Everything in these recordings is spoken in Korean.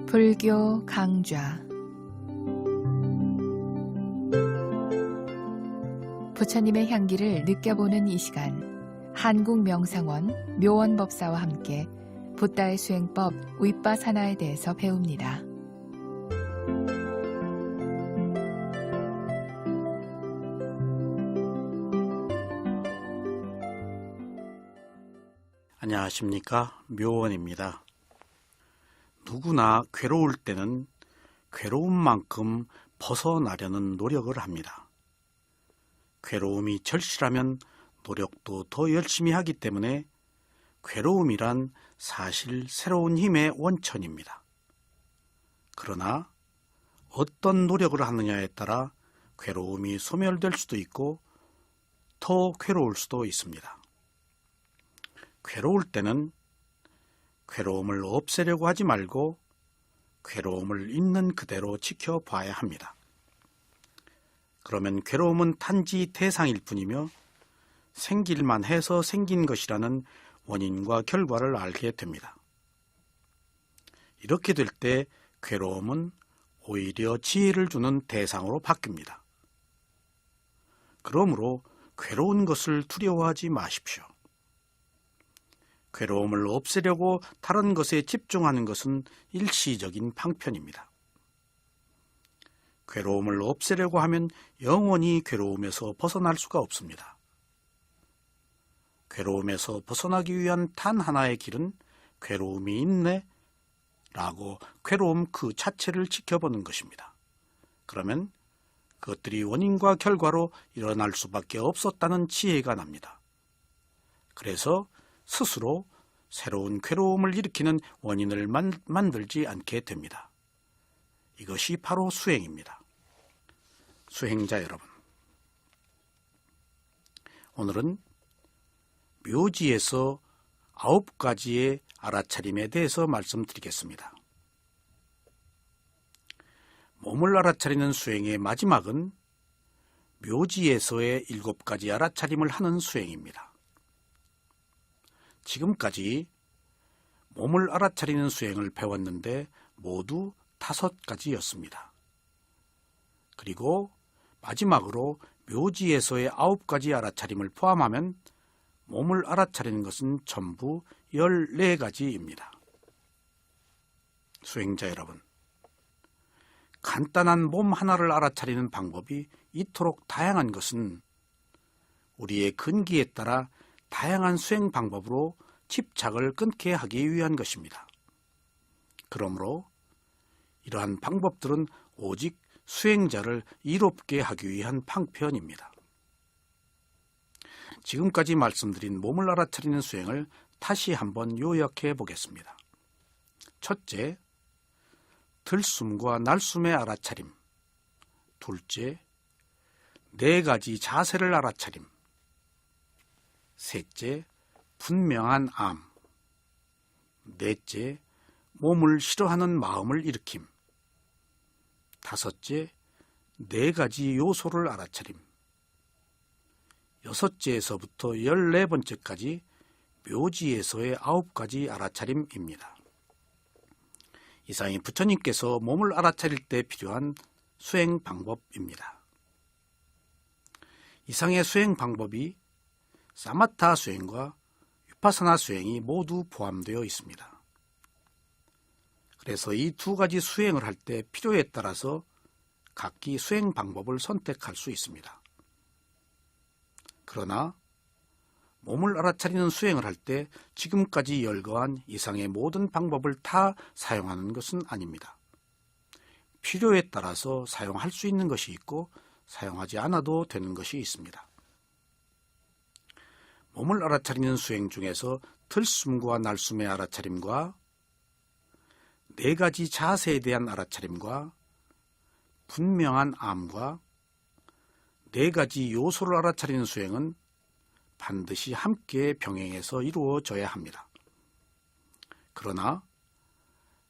불교 강좌 부처님의 향기를 느껴보는 이 시간, 한국명상원 묘원법사와 함께 붓다의 수행법 윗바사나에 대해서 배웁니다. 안녕하십니까, 묘원입니다. 누구나 괴로울 때는 괴로운 만큼 벗어나려는 노력을 합니다. 괴로움이 절실하면 노력도 더 열심히 하기 때문에 괴로움이란 사실 새로운 힘의 원천입니다. 그러나 어떤 노력을 하느냐에 따라 괴로움이 소멸될 수도 있고 더 괴로울 수도 있습니다. 괴로울 때는 괴로움을 없애려고 하지 말고 괴로움을 있는 그대로 지켜봐야 합니다. 그러면 괴로움은 단지 대상일 뿐이며 생길만 해서 생긴 것이라는 원인과 결과를 알게 됩니다. 이렇게 될 때 괴로움은 오히려 지혜를 주는 대상으로 바뀝니다. 그러므로 괴로운 것을 두려워하지 마십시오. 괴로움을 없애려고 다른 것에 집중하는 것은 일시적인 방편입니다. 괴로움을 없애려고 하면 영원히 괴로움에서 벗어날 수가 없습니다. 괴로움에서 벗어나기 위한 단 하나의 길은 괴로움이 있네 라고 괴로움 그 자체를 지켜보는 것입니다. 그러면 그것들이 원인과 결과로 일어날 수밖에 없었다는 지혜가 납니다. 그래서 스스로 새로운 괴로움을 일으키는 원인을 만들지 않게 됩니다. 이것이 바로 수행입니다. 수행자 여러분, 오늘은 묘지에서 9가지의 알아차림에 대해서 말씀드리겠습니다. 몸을 알아차리는 수행의 마지막은 묘지에서의 7가지 알아차림을 하는 수행입니다. 지금까지 몸을 알아차리는 수행을 배웠는데 모두 5가지였습니다. 그리고 마지막으로 묘지에서의 9가지 알아차림을 포함하면 몸을 알아차리는 것은 전부 14가지입니다. 수행자 여러분, 간단한 몸 하나를 알아차리는 방법이 이토록 다양한 것은 우리의 근기에 따라 다양한 수행 방법으로 집착을 끊게 하기 위한 것입니다. 그러므로 이러한 방법들은 오직 수행자를 이롭게 하기 위한 방편입니다. 지금까지 말씀드린 몸을 알아차리는 수행을 다시 한번 요약해 보겠습니다. 첫째, 들숨과 날숨의 알아차림. 둘째, 4가지 자세를 알아차림. 셋째, 분명한 암. 넷째, 몸을 싫어하는 마음을 일으킴. 다섯째, 4가지 요소를 알아차림. 여섯째에서부터 14번째까지 묘지에서의 9가지 알아차림입니다. 이상이 부처님께서 몸을 알아차릴 때 필요한 수행 방법입니다. 이상의 수행 방법이 사마타 수행과 위파사나 수행이 모두 포함되어 있습니다. 그래서 이 2가지 수행을 할 때 필요에 따라서 각기 수행 방법을 선택할 수 있습니다. 그러나 몸을 알아차리는 수행을 할 때 지금까지 열거한 이상의 모든 방법을 다 사용하는 것은 아닙니다. 필요에 따라서 사용할 수 있는 것이 있고 사용하지 않아도 되는 것이 있습니다. 몸을 알아차리는 수행 중에서 들숨과 날숨의 알아차림과 4가지 자세에 대한 알아차림과 분명한 암과 4가지 요소를 알아차리는 수행은 반드시 함께 병행해서 이루어져야 합니다. 그러나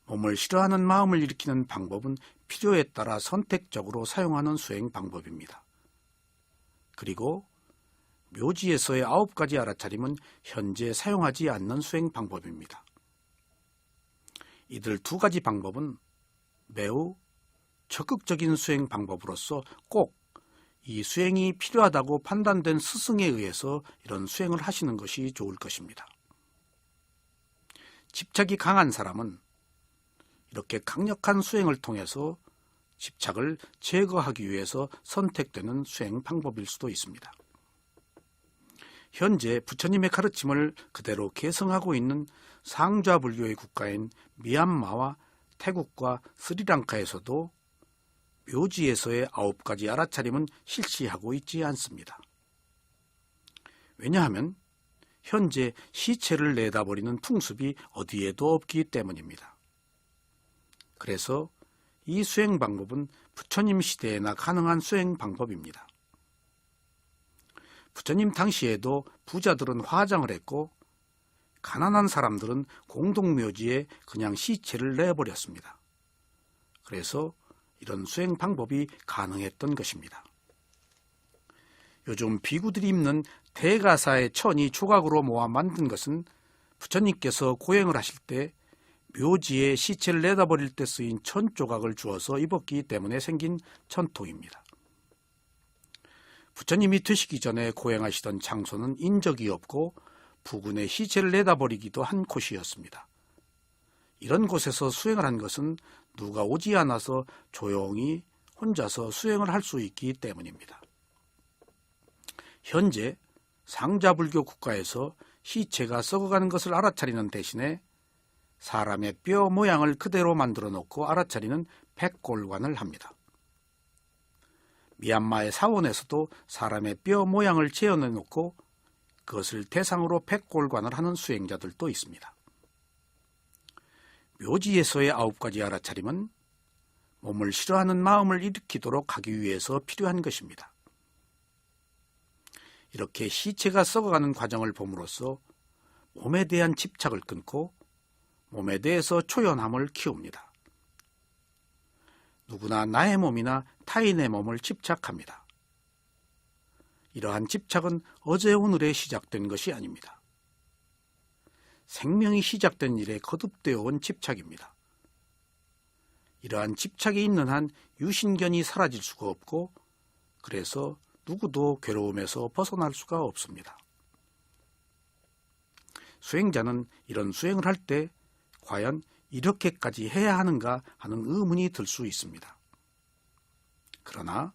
몸을 싫어하는 마음을 일으키는 방법은 필요에 따라 선택적으로 사용하는 수행 방법입니다. 그리고 묘지에서의 9가지 알아차림은 현재 사용하지 않는 수행 방법입니다. 이들 2가지 방법은 매우 적극적인 수행 방법으로서 꼭 이 수행이 필요하다고 판단된 스승에 의해서 이런 수행을 하시는 것이 좋을 것입니다. 집착이 강한 사람은 이렇게 강력한 수행을 통해서 집착을 제거하기 위해서 선택되는 수행 방법일 수도 있습니다. 현재 부처님의 가르침을 그대로 계승하고 있는 상좌 불교의 국가인 미얀마와 태국과 스리랑카에서도 묘지에서의 9가지 알아차림은 실시하고 있지 않습니다. 왜냐하면 현재 시체를 내다버리는 풍습이 어디에도 없기 때문입니다. 그래서 이 수행 방법은 부처님 시대에나 가능한 수행 방법입니다. 부처님 당시에도 부자들은 화장을 했고 가난한 사람들은 공동묘지에 그냥 시체를 내버렸습니다. 그래서 이런 수행 방법이 가능했던 것입니다. 요즘 비구들이 입는 대가사의 천이 조각으로 모아 만든 것은 부처님께서 고행을 하실 때 묘지에 시체를 내다버릴 때 쓰인 천 조각을 주어서 입었기 때문에 생긴 천통입니다. 부처님이 되시기 전에 고행하시던 장소는 인적이 없고 부근에 시체를 내다버리기도 한 곳이었습니다. 이런 곳에서 수행을 한 것은 누가 오지 않아서 조용히 혼자서 수행을 할 수 있기 때문입니다. 현재 상자불교 국가에서 시체가 썩어가는 것을 알아차리는 대신에 사람의 뼈 모양을 그대로 만들어 놓고 알아차리는 백골관을 합니다. 미얀마의 사원에서도 사람의 뼈 모양을 재현해 놓고 그것을 대상으로 백골관을 하는 수행자들도 있습니다. 묘지에서의 9가지 알아차림은 몸을 싫어하는 마음을 일으키도록 하기 위해서 필요한 것입니다. 이렇게 시체가 썩어가는 과정을 봄으로써 몸에 대한 집착을 끊고 몸에 대해서 초연함을 키웁니다. 누구나 나의 몸이나 타인의 몸을 집착합니다. 이러한 집착은 어제 오늘에 시작된 것이 아닙니다. 생명이 시작된 일에 거듭되어 온 집착입니다. 이러한 집착이 있는 한 유신견이 사라질 수가 없고 그래서 누구도 괴로움에서 벗어날 수가 없습니다. 수행자는 이런 수행을 할 때 과연 이렇게까지 해야 하는가 하는 의문이 들 수 있습니다. 그러나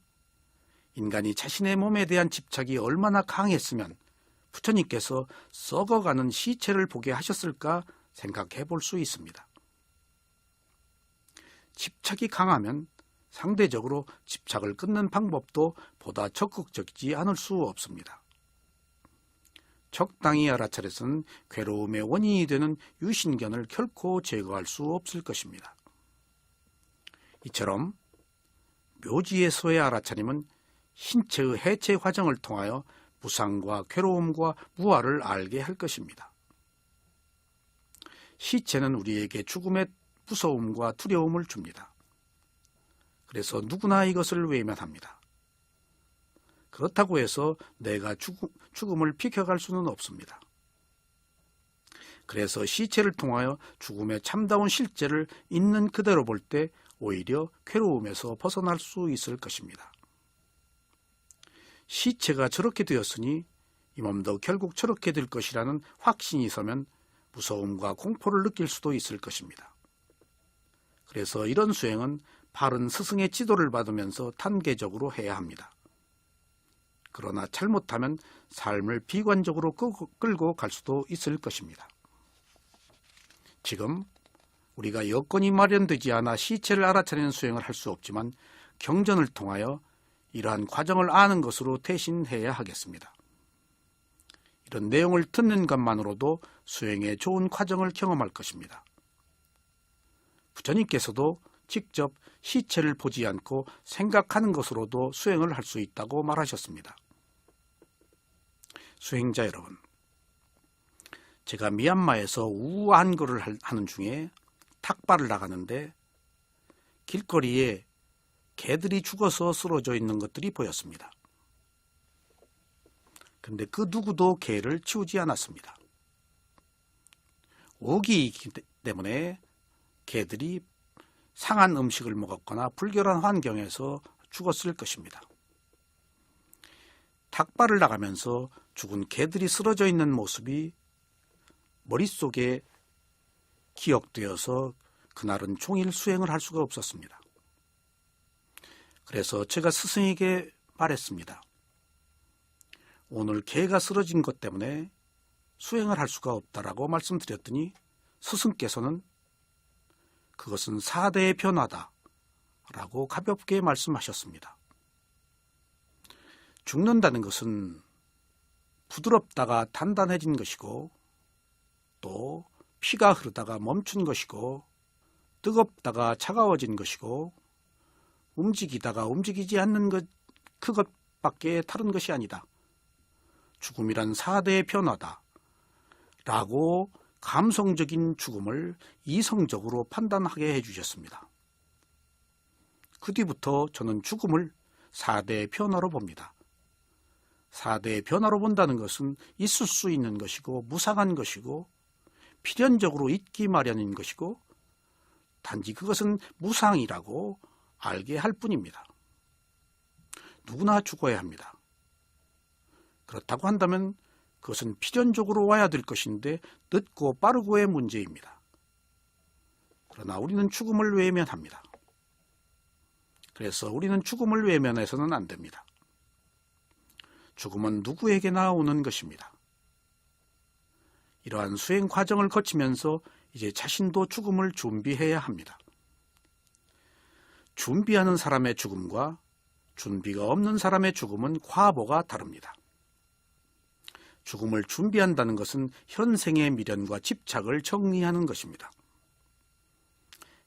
인간이 자신의 몸에 대한 집착이 얼마나 강했으면 부처님께서 썩어가는 시체를 보게 하셨을까 생각해 볼 수 있습니다. 집착이 강하면 상대적으로 집착을 끊는 방법도 보다 적극적이지 않을 수 없습니다. 적당히 알아차려서는 괴로움의 원인이 되는 유신견을 결코 제거할 수 없을 것입니다. 이처럼 묘지에서의 알아차림은 신체의 해체 과정을 통하여 무상과 괴로움과 무아를 알게 할 것입니다. 시체는 우리에게 죽음의 무서움과 두려움을 줍니다. 그래서 누구나 이것을 외면합니다. 그렇다고 해서 내가 죽음을 비켜갈 수는 없습니다. 그래서 시체를 통하여 죽음의 참다운 실제를 있는 그대로 볼 때 오히려 괴로움에서 벗어날 수 있을 것입니다. 시체가 저렇게 되었으니 이 몸도 결국 저렇게 될 것이라는 확신이 서면 무서움과 공포를 느낄 수도 있을 것입니다. 그래서 이런 수행은 바른 스승의 지도를 받으면서 단계적으로 해야 합니다. 그러나 잘못하면 삶을 비관적으로 끌고 갈 수도 있을 것입니다. 지금 우리가 여건이 마련되지 않아 시체를 알아차리는 수행을 할 수 없지만 경전을 통하여 이러한 과정을 아는 것으로 대신해야 하겠습니다. 이런 내용을 듣는 것만으로도 수행의 좋은 과정을 경험할 것입니다. 부처님께서도 직접 시체를 보지 않고 생각하는 것으로도 수행을 할 수 있다고 말하셨습니다. 수행자 여러분, 제가 미얀마에서 우안거를 하는 중에 탁발을 나가는데 길거리에 개들이 죽어서 쓰러져 있는 것들이 보였습니다. 그런데 그 누구도 개를 치우지 않았습니다. 오기이기 때문에 개들이 상한 음식을 먹었거나 불결한 환경에서 죽었을 것입니다. 탁발을 나가면서 죽은 개들이 쓰러져 있는 모습이 머릿속에 기억되어서 그날은 종일 수행을 할 수가 없었습니다. 그래서 제가 스승에게 말했습니다. 오늘 개가 쓰러진 것 때문에 수행을 할 수가 없다라고 말씀드렸더니 스승께서는 그것은 사대의 변화다 라고 가볍게 말씀하셨습니다. 죽는다는 것은 부드럽다가 단단해진 것이고 또 피가 흐르다가 멈춘 것이고 뜨겁다가 차가워진 것이고 움직이다가 움직이지 않는 것 그것밖에 다른 것이 아니다. 죽음이란 사대의 변화다 라고 감성적인 죽음을 이성적으로 판단하게 해주셨습니다. 그 뒤부터 저는 죽음을 사대의 변화로 봅니다. 사대의 변화로 본다는 것은 있을 수 있는 것이고 무상한 것이고 필연적으로 있기 마련인 것이고 단지 그것은 무상이라고 알게 할 뿐입니다. 누구나 죽어야 합니다. 그렇다고 한다면 그것은 필연적으로 와야 될 것인데 늦고 빠르고의 문제입니다. 그러나 우리는 죽음을 외면합니다. 그래서 우리는 죽음을 외면해서는 안 됩니다. 죽음은 누구에게나 오는 것입니다. 이러한 수행 과정을 거치면서 이제 자신도 죽음을 준비해야 합니다. 준비하는 사람의 죽음과 준비가 없는 사람의 죽음은 과보가 다릅니다. 죽음을 준비한다는 것은 현생의 미련과 집착을 정리하는 것입니다.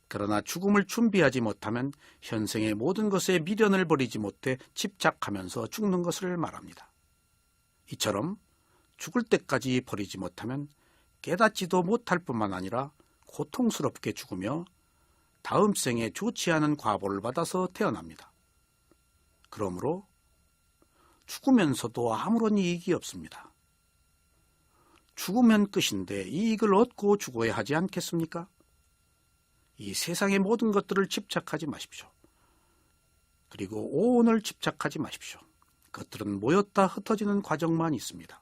그러나 죽음을 준비하지 못하면 현생의 모든 것에 미련을 버리지 못해 집착하면서 죽는 것을 말합니다. 이처럼 죽을 때까지 버리지 못하면 깨닫지도 못할 뿐만 아니라 고통스럽게 죽으며 다음 생에 좋지 않은 과보를 받아서 태어납니다. 그러므로 죽으면서도 아무런 이익이 없습니다. 죽으면 끝인데 이익을 얻고 죽어야 하지 않겠습니까? 이 세상의 모든 것들을 집착하지 마십시오. 그리고 오온을 집착하지 마십시오. 그것들은 모였다 흩어지는 과정만 있습니다.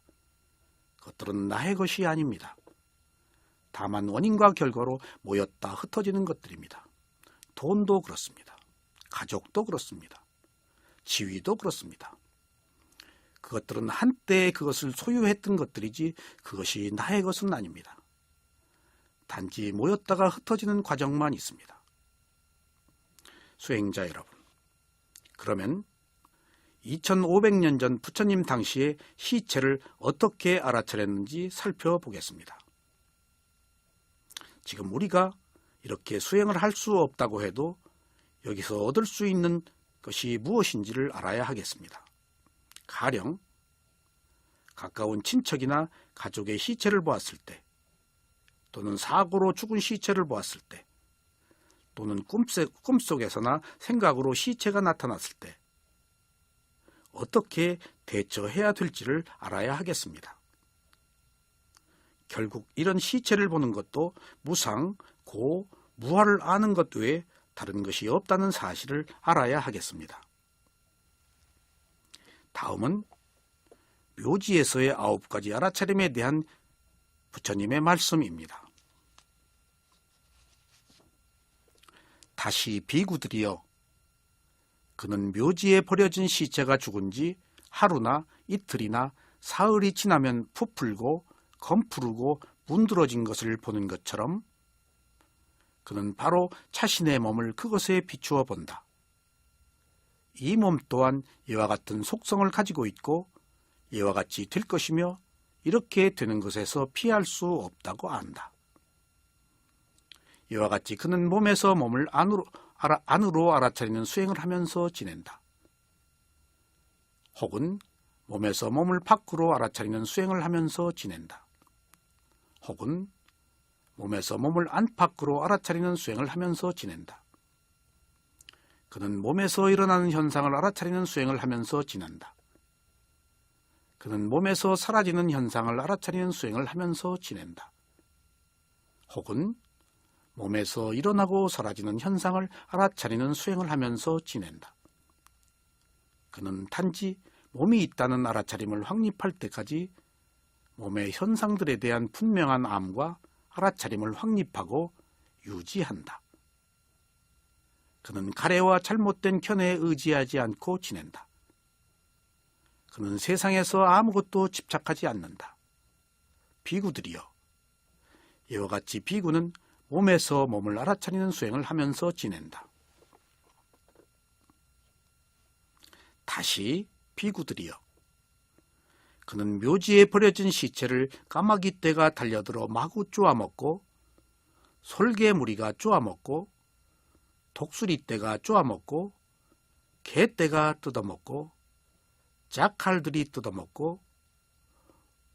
그것들은 나의 것이 아닙니다. 다만 원인과 결과로 모였다 흩어지는 것들입니다. 돈도 그렇습니다. 가족도 그렇습니다. 지위도 그렇습니다. 그것들은 한때 그것을 소유했던 것들이지 그것이 나의 것은 아닙니다. 단지 모였다가 흩어지는 과정만 있습니다. 수행자 여러분, 그러면 2500년 전 부처님 당시의 시체를 어떻게 알아차렸는지 살펴보겠습니다. 지금 우리가 이렇게 수행을 할 수 없다고 해도 여기서 얻을 수 있는 것이 무엇인지를 알아야 하겠습니다. 가령 가까운 친척이나 가족의 시체를 보았을 때, 또는 사고로 죽은 시체를 보았을 때, 또는 꿈속에서나 생각으로 시체가 나타났을 때 어떻게 대처해야 될지를 알아야 하겠습니다. 결국 이런 시체를 보는 것도 무상, 고, 무아를 아는 것 외에 다른 것이 없다는 사실을 알아야 하겠습니다. 다음은 묘지에서의 9가지 알아차림에 대한 부처님의 말씀입니다. 다시 비구들이여, 그는 묘지에 버려진 시체가 죽은 지 하루나 이틀이나 사흘이 지나면 부풀고 검푸르고 문드러진 것을 보는 것처럼 그는 바로 자신의 몸을 그것에 비추어 본다. 이 몸 또한 이와 같은 속성을 가지고 있고 이와 같이 될 것이며 이렇게 되는 것에서 피할 수 없다고 안다. 이와 같이 그는 몸에서 몸을 안으로 알아차리는 수행을 하면서 지낸다. 혹은 몸에서 몸을 밖으로 알아차리는 수행을 하면서 지낸다. 혹은 몸에서 몸을 안팎으로 알아차리는 수행을 하면서 지낸다. 그는 몸에서 일어나는 현상을 알아차리는 수행을 하면서 지낸다. 그는 몸에서 사라지는 현상을 알아차리는 수행을 하면서 지낸다. 혹은 몸에서 일어나고 사라지는 현상을 알아차리는 수행을 하면서 지낸다. 그는 단지 몸이 있다는 알아차림을 확립할 때까지 몸의 현상들에 대한 분명한 암과 알아차림을 확립하고 유지한다. 그는 가래와 잘못된 견해에 의지하지 않고 지낸다. 그는 세상에서 아무것도 집착하지 않는다. 비구들이여, 이와 같이 비구는 몸에서 몸을 알아차리는 수행을 하면서 지낸다. 다시 비구들이여, 그는 묘지에 버려진 시체를 까마귀 떼가 달려들어 마구 쪼아먹고, 솔개무리가 쪼아먹고, 독수리 떼가 쪼아먹고, 개떼가 뜯어먹고, 자칼들이 뜯어먹고,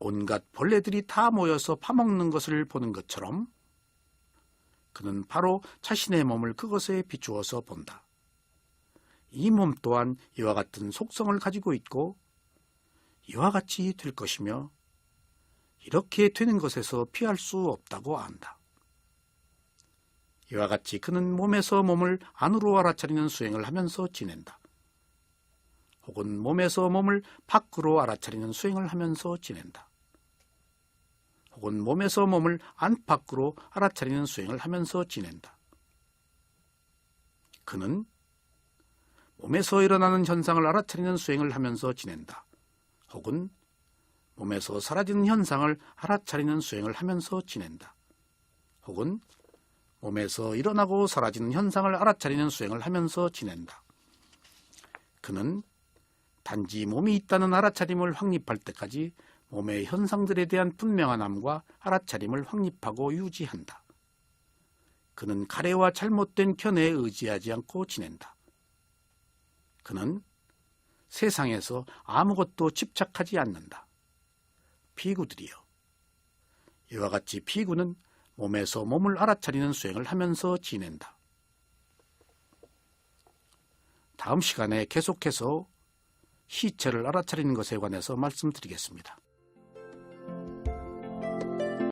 온갖 벌레들이 다 모여서 파먹는 것을 보는 것처럼 그는 바로 자신의 몸을 그것에 비추어서 본다. 이 몸 또한 이와 같은 속성을 가지고 있고 이와 같이 될 것이며 이렇게 되는 것에서 피할 수 없다고 안다. 이와 같이 그는 몸에서 몸을 안으로 알아차리는 수행을 하면서 지낸다. 혹은 몸에서 몸을 밖으로 알아차리는 수행을 하면서 지낸다. 혹은 몸에서 몸을 안팎으로 알아차리는 수행을 하면서 지낸다. 그는 몸에서 일어나는 현상을 알아차리는 수행을 하면서 지낸다. 혹은 몸에서 사라지는 현상을 알아차리는 수행을 하면서 지낸다. 혹은 몸에서 일어나고 사라지는 현상을 알아차리는 수행을 하면서 지낸다. 그는 단지 몸이 있다는 알아차림을 확립할 때까지 몸의 현상들에 대한 분명한 암과 알아차림을 확립하고 유지한다. 그는 가래와 잘못된 견해에 의지하지 않고 지낸다. 그는 세상에서 아무것도 집착하지 않는다. 비구들이여, 이와 같이 비구는 몸에서 몸을 알아차리는 수행을 하면서 지낸다. 다음 시간에 계속해서 시체를 알아차리는 것에 관해서 말씀드리겠습니다.